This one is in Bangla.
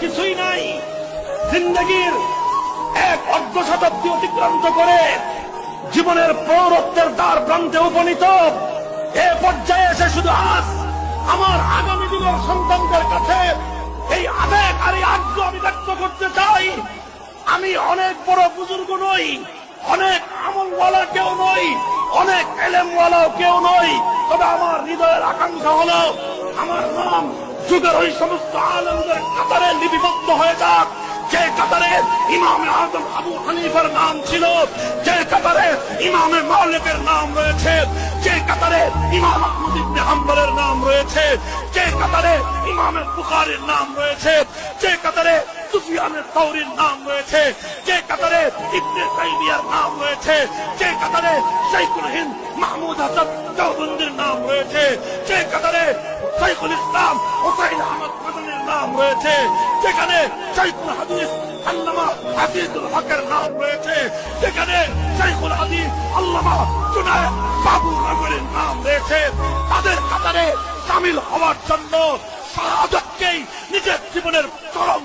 কিছুই নাই। জিন্দগির এক অর্ধ শতাব্দী অতিক্রান্ত করে জীবনের প্রৌঢ়ত্বের দ্বার প্রান্তে উপনীত এ পর্যায়ে এসে শুধু আজ আমার আগামী দিনের সন্তানদের কাছে এই আবেগ আর এই আগ্রহ আমি ব্যক্ত করতে চাই। আমি অনেক বড় বুজুর্গ নই, অনেক আমলওয়ালা কেউ নই, অনেক এলেমওয়ালাও কেউ নই, তবে আমার হৃদয়ের আকাঙ্ক্ষা হলো আমার নাম যুগের ওই সমস্ত আলেমদের কাতারে লিপিবদ্ধ হয়ে যাক যে কাতারে ইমামে আজম আবু হানিফার নাম ছিল, যে কাতারে ইমামে মালিকের নাম রয়েছে, যে কাতারে ইমাম আহমদ ইবনে হাম্বলের নাম রয়েছে, যে কাতারে ইমামে বুখারীর নাম রয়েছে, যে কাতারে সুফিয়ানের সাউরীর নাম রয়েছে, যে কাতারে ইবনে তাইমিয়ার নাম রয়েছে, যে কাতারে শাইখুল হিন্দ মাহমুদ হাসান দেওবন্দির নাম রয়েছে, যে কাতারে শাইখুল ইসলাম হুসাইন আহমদ মাদানির নাম রয়েছে, যেখানে শাইখুল হাদিস আল্লামা আজিজুল হকের নাম রয়েছে, যেখানে শাইখুল হাদিস আল্লামা জুনায়েদ বাবুর নগরের নাম রয়েছে, তাদের কাতারে শামিল হওয়ার জন্য শাহাদাতকেই নিজের জীবনের চরম